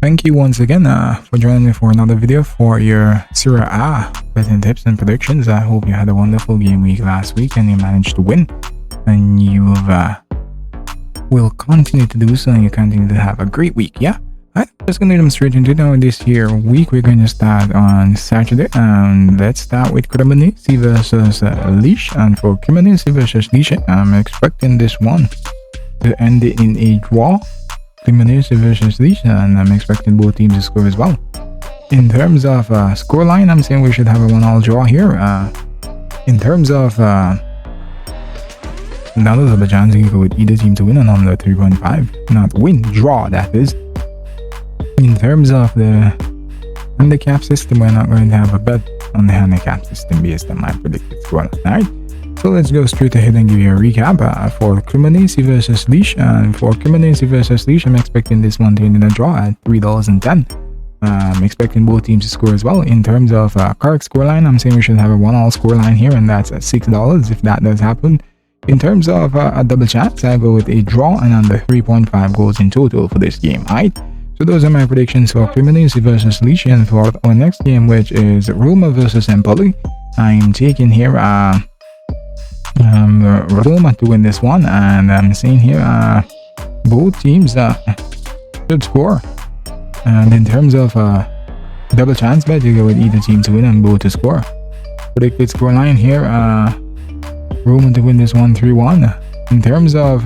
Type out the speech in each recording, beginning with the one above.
Thank you once again for joining me for another video for your Serie A betting tips and predictions. I hope you had a wonderful game week last week and you managed to win, and you will continue to do so, and you continue to have a great week. Yeah, alright, just gonna demonstrate into now this here week. We're going to start on Saturday, and let's start with Cremonese versus Leash. And for Cremonese versus Leash, I'm expecting this one to end in a draw. Cremonese versus Leash, and I'm expecting both teams to score as well. In terms of scoreline, I'm saying we should have a 1-all draw here. In terms of now there's a chance you can go with either team to win and under 3.5, not win, draw, that is. In terms of the handicap system, we're not going to have a bet on the handicap system based on my predicted scoreline. Alright, so let's go straight ahead and give you a recap for Cremonese versus Leash. And for Cremonese versus Leash, I'm expecting this one to end in a draw at $3.10. I'm expecting both teams to score as well. In terms of correct scoreline, I'm saying we should have a 1-all scoreline here, and that's at $6 if that does happen. In terms of a double chance, I go with a draw and under 3.5 goals in total for this game. Alright, so those are my predictions for Cremonese versus Leash. And for our next game, which is Roma versus Empoli, I'm taking here Roma to win this one, and I'm saying here both teams should score. And in terms of double chance bet, you go with either team to win and both to score. Predicted scoreline here, Roma to win this one 3-1. In terms of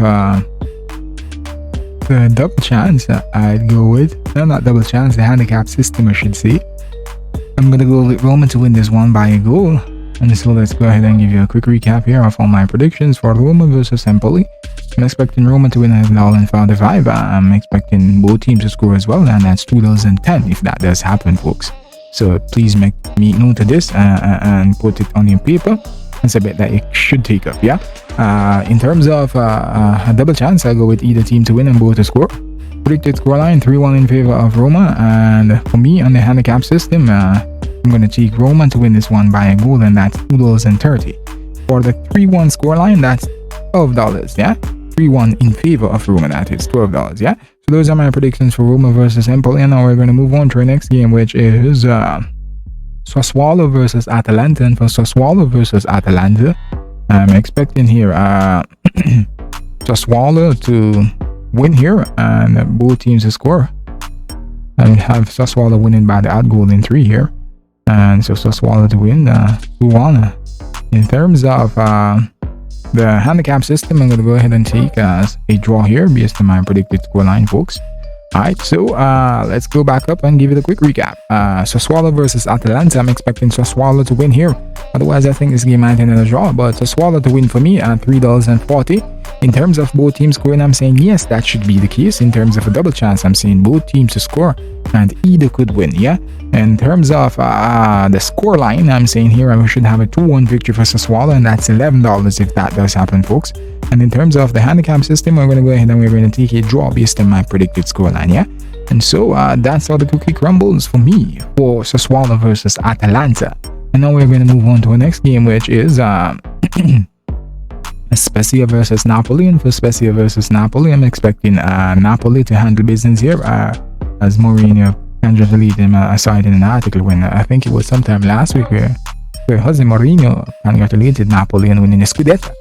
the double chance, I'd go with, no, not double chance, the handicap system I should say. I'm gonna go with Roma to win this one by a goal. And so let's go ahead and give you a quick recap here of all my predictions for Roma versus Empoli. I'm expecting Roma to win at $1.45. I'm expecting both teams to score as well, and that's $2.10 if that does happen, folks. So please make me note of this and put it on your paper. It's a bet that you should take up, yeah? In terms of a double chance, I go with either team to win and both to score. Predicted scoreline 3-1 in favor of Roma, and for me on the handicap system, I'm going to take Roma to win this one by a goal, and that's $2.30. For the 3-1 scoreline, that's $12, yeah? 3-1 in favor of Roma, that is $12, yeah? So those are my predictions for Roma versus Empoli, and now we're going to move on to our next game, which is Sassuolo versus Atalanta. And for Sassuolo versus Atalanta, I'm expecting here Sassuolo to win here and both teams to score. I have Sassuolo winning by the odd goal in 3 here. And so Sassuolo to win 2-1. In terms of the handicap system, I'm going to go ahead and take a draw here based on my predicted scoreline, folks. Alright, so let's go back up and give it a quick recap. Sassuolo versus Atalanta, I'm expecting Sassuolo to win here. Otherwise, I think this game might end in a draw, but Sassuolo to win for me at $3.40. In terms of both teams scoring, I'm saying yes, that should be the case. In terms of a double chance, I'm saying both teams to score and either could win, yeah? In terms of the score line, I'm saying here we should have a 2-1 victory for Sassuolo, and that's $11 if that does happen, folks. And in terms of the handicap system, we're going to go ahead and we're going to take a draw based on my predicted scoreline, yeah? And so that's all the cookie crumbles for me for Sassuolo versus Atalanta. And now we're going to move on to our next game, which is Spezia versus Napoli. And for Spezia versus Napoli, I'm expecting Napoli to handle business here as Mourinho congratulated him. I saw it in an article when I think it was sometime last week where Jose Mourinho congratulated Napoli on winning the Scudetto.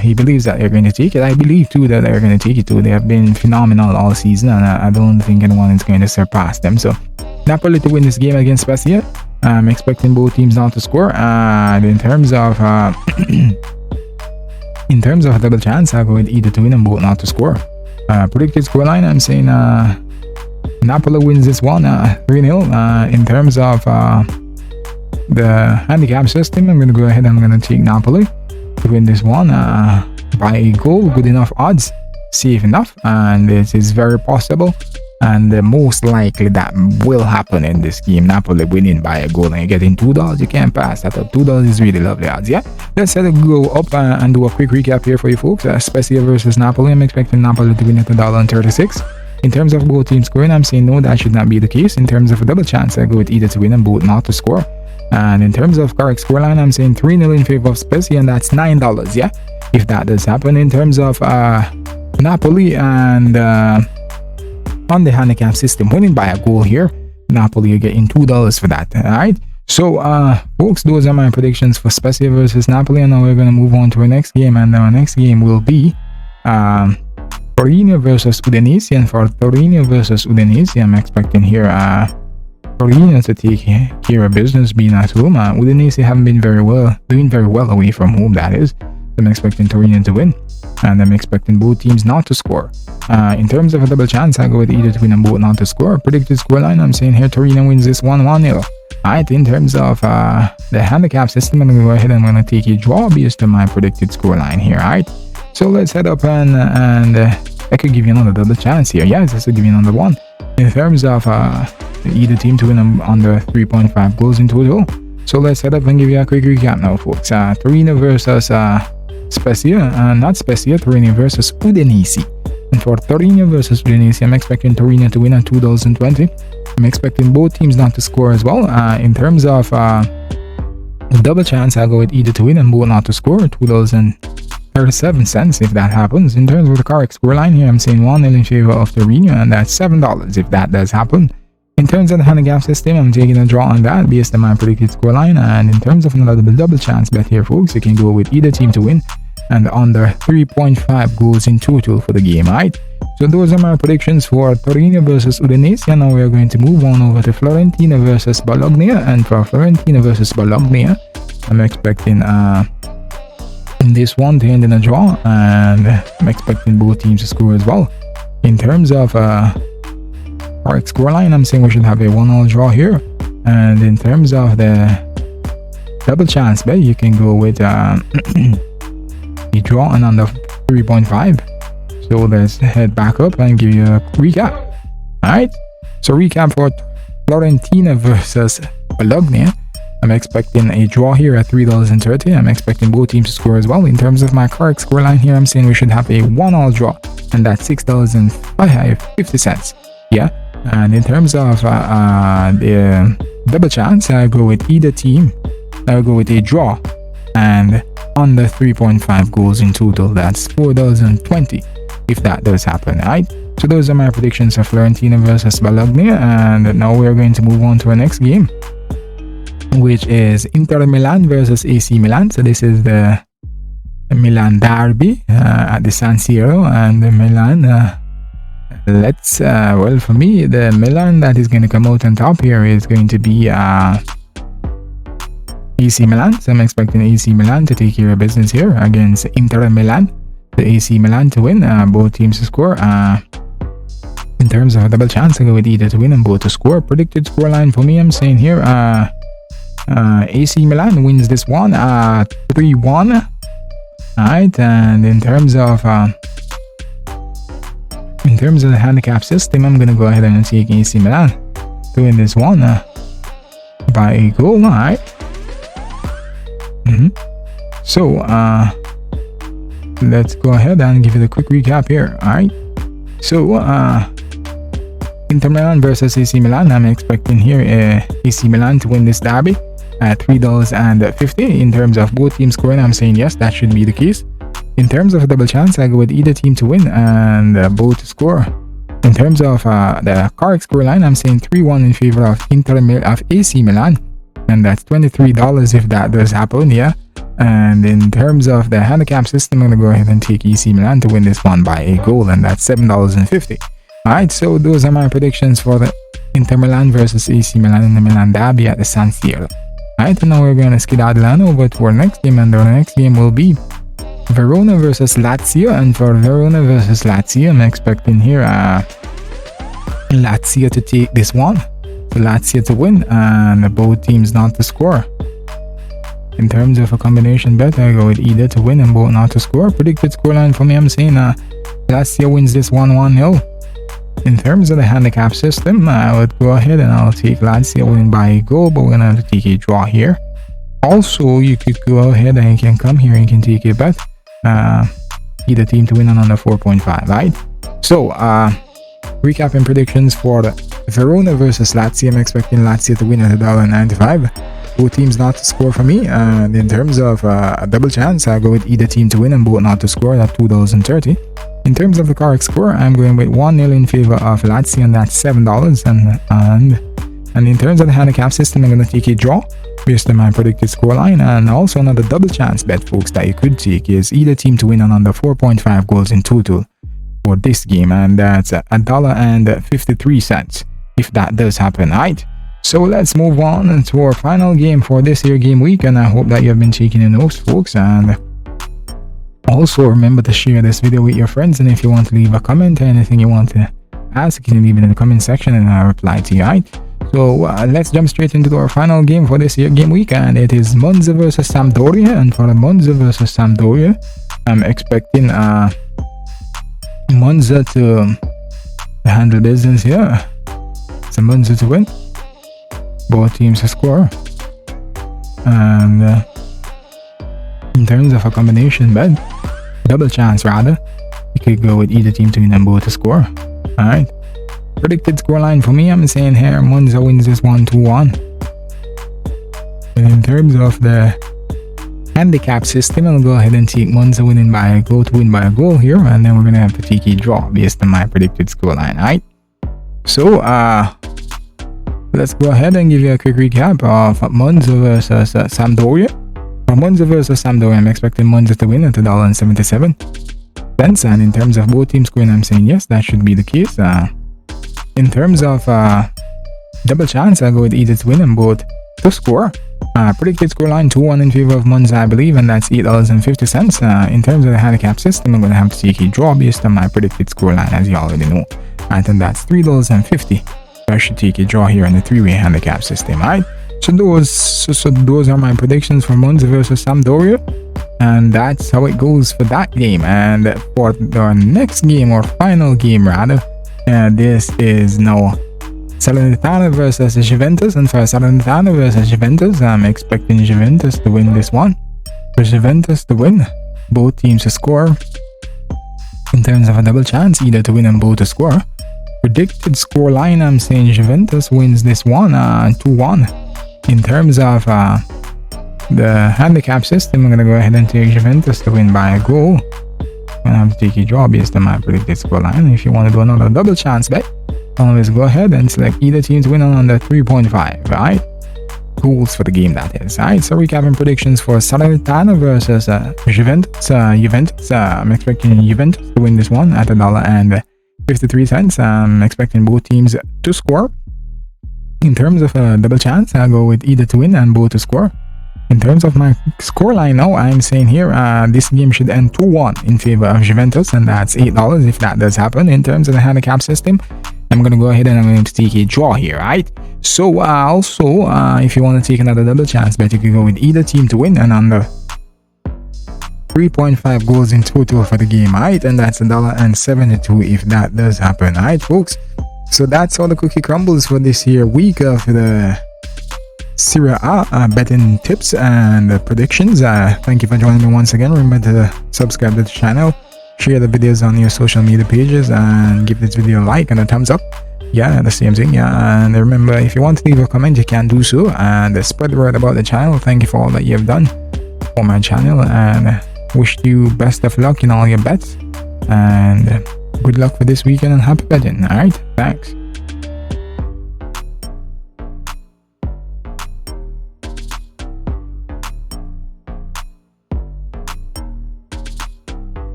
He believes that they're going to take it. I believe too that they're going to take it too. They have been phenomenal all season, and I don't think anyone is going to surpass them. So Napoli to win this game against Spezia. I'm expecting both teams not to score. And in terms of in terms of a double chance, I'll go with either to win and both not to score. Predicted scoreline, I'm saying Napoli wins this one 3-0. In terms of the handicap system, I'm going to go ahead and I'm going to take Napoli to win this one by a goal. Good enough odds, safe enough, and it is very possible and most likely that will happen in this game. Napoli winning by a goal and you're getting $2. You can't pass that up. $2 is really lovely odds, yeah? Let's go up and do a quick recap here for you folks. Spezia versus Napoli, I'm expecting Napoli to win at $1.36. In terms of both teams scoring, I'm saying no, that should not be the case. In terms of a double chance, I go with either to win and both not to score. And in terms of correct scoreline, I'm saying 3-0 in favor of Spezia, and that's $9, yeah? If that does happen. In terms of Napoli and on the handicap system, winning by a goal here. Napoli are getting $2 for that. Alright. So folks, those are my predictions for Spezia versus Napoli, and now we're gonna move on to our next game, and our next game will be Torino versus Udinese. And for Torino versus Udinese, I'm expecting here Torino to take care of business being at home. Udinese haven't been doing very well away from home, that is. I'm expecting Torino to win, and I'm expecting both teams not to score. In terms of a double chance, I go with either to win and both not to score. Predicted scoreline, I'm saying here Torino wins this 1-0. Alright, in terms of the handicap system, I'm going to go ahead and I'm going to take a draw based on my predicted scoreline here. Alright, so let's head up and I could give you another double chance here. Yes, this will give you another one. In terms of either team to win under 3.5 goals in total. So let's head up and give you a quick recap now, folks. Torino versus Spezia, not Spezia, Torino versus Udinese. And for Torino versus Udinese, I'm expecting Torino to win at $2.20. I'm expecting both teams not to score as well. In terms of double chance, I'll go with either to win and both not to score, $2.37 if that happens. In terms of the correct scoreline here, I'm saying 1-0 in favor of Torino, and that's $7 if that does happen. In terms of the handicap system, I'm taking a draw on that based on my predicted scoreline. And in terms of another double chance bet here, folks, you can go with either team to win and under 3.5 goals in total for the game. Alright, so those are my predictions for Torino versus Udinese. And now we are going to move on over to Fiorentina versus Bologna. And for Fiorentina versus Bologna, I'm expecting this one to end in a draw, and I'm expecting both teams to score as well. In terms of correct scoreline, I'm saying we should have a 1-1 draw here. And in terms of the double chance bet, you can go with a draw and under 3.5. So let's head back up and give you a recap. Alright, so recap for Fiorentina versus Bologna. I'm expecting a draw here at $3.30. I'm expecting both teams to score as well. In terms of my correct scoreline here, I'm saying we should have a 1-1 draw, and that's $6.50. Yeah. And in terms of the double chance, I go with either team. I'll go with a draw and under 3.5 goals in total. That's $4.20 if that does happen. Alright, so those are my predictions for Fiorentina versus Bologna. And now we're going to move on to our next game, which is Inter Milan versus AC Milan. So this is the Milan derby at the San Siro, and the Milan well, for me, the Milan that is going to come out on top here is going to be AC Milan. So I'm expecting AC Milan to take care of business here against Inter Milan. The AC Milan to win, both teams to score. In terms of a double chance, I go with either to win and both to score. Predicted scoreline for me, I'm saying here AC Milan wins this one 3-1. Alright, and in terms of the handicap system, I'm gonna go ahead and take AC Milan to win this one by a goal. Alright. So let's go ahead and give it a quick recap here. Alright, so Inter Milan versus AC Milan, I'm expecting here AC Milan to win this derby at $3.50. In terms of both teams scoring, I'm saying yes, that should be the case. In terms of a double chance, I go with either team to win and both to score. In terms of the correct scoreline, I'm saying 3-1 in favor of AC Milan, and that's $23 if that does happen. Yeah. And in terms of the handicap system, I'm gonna go ahead and take AC Milan to win this one by a goal, and that's $7.50. Alright, so those are my predictions for the Inter Milan versus AC Milan in the Milan derby at the San Siro. Alright, and now we're gonna skedaddle on over to our next game, and our next game will be Verona versus Lazio. And for Verona versus Lazio, I'm expecting here Lazio to take this one. So Lazio to win and both teams not to score. In terms of a combination bet, I go with either to win and both not to score. Predicted scoreline for me, I'm saying Lazio wins this 1-1. In terms of the handicap system, I would go ahead and I'll take Lazio winning by a goal, but we're gonna have to take a draw here. Also, you could go ahead and you can come here and you can take a bet. Either team to win on under 4.5, right? So, recapping predictions for the Verona versus Lazio, I'm expecting Lazio to win at $1.95. Both teams not to score for me. And in terms of a double chance, I go with either team to win and both not to score at $2.30. In terms of the correct score, I'm going with 1-0 in favor of Lazio, and that's $7. And in terms of the handicap system, I'm going to take a draw based on my predicted scoreline. And also another double chance bet, folks, that you could take is either team to win on under 4.5 goals in total for this game, and that's $1.53 if that does happen. Right, so let's move on to our final game for this here game week, and I hope that you have been taking in notes, folks. And also remember to share this video with your friends, and if you want to leave a comment or anything you want to ask, you can leave it in the comment section and I'll reply to you. Right, so let's jump straight into our final game for this here game week, and it is Monza versus Sampdoria. And for the Monza versus Sampdoria, I'm expecting Monza to handle business here. It's a Monza to win, both teams to score, and in terms of a combination bet, double chance rather, you could go with either team to win and both to score. Alright, predicted scoreline for me, I'm saying here Monza wins this 1-2-1. And in terms of the handicap system, I'll go ahead and take Monza winning by a goal to win by a goal here, and then we're gonna have to take a draw based on my predicted scoreline. Alright, so let's go ahead and give you a quick recap of Monza versus Sampdoria. For Monza versus Sampdoria, I'm expecting Monza to win at $1.77. And in terms of both teams scoring, I'm saying yes, that should be the case. In terms of double chance, I'll go with either to win and both to score. Predicted scoreline 2-1 in favor of Monza, I believe, and that's $8.50. In terms of the handicap system, I'm going to have to take a draw based on my predicted scoreline, as you already know. And that's $3.50. I should take a draw here in the three-way handicap system. Alright, so those are my predictions for Monza versus Sampdoria, and that's how it goes for that game. And for the next game, or final game rather, this is now Salernitana versus Juventus. And for Salernitana versus Juventus, I'm expecting Juventus to win this one. For Juventus to win, both teams to score. In terms of a double chance, either to win and both to score. Predicted scoreline, I'm saying Juventus wins this one 2-1. In terms of the handicap system, I'm going to go ahead and take Juventus to win by a goal. I'm going to have to take a draw based on my predicted scoreline. If you want to do another double chance bet, always go ahead and select either team to win on under 3.5. Alright, goals for the game, that is. Alright, so recapping predictions for Salernitana versus Juventus. I'm expecting Juventus to win this one at $1.53. I'm expecting both teams to score. In terms of a double chance, I'll go with either to win and both to score. In terms of my scoreline now, I'm saying here this game should end 2-1 in favor of Juventus, and that's $8 if that does happen. In terms of the handicap system, I'm going to go ahead and I'm going to take a draw here. Right, so also if you want to take another double chance bet, you can go with either team to win and under 3.5 goals in total for the game. Right, and that's $1.72 if that does happen. Right, folks, so that's all the cookie crumbles for this here week of the Serie A betting tips and predictions. Thank you for joining me once again. Remember to subscribe to the channel, share the videos on your social media pages, and give this video a like and a thumbs up. Yeah, the same thing. Yeah, and remember, if you want to leave a comment, you can do so, and spread the word about the channel. Thank you for all that you have done for my channel, and wish you best of luck in all your bets, and good luck for this weekend and happy betting. All right, thanks.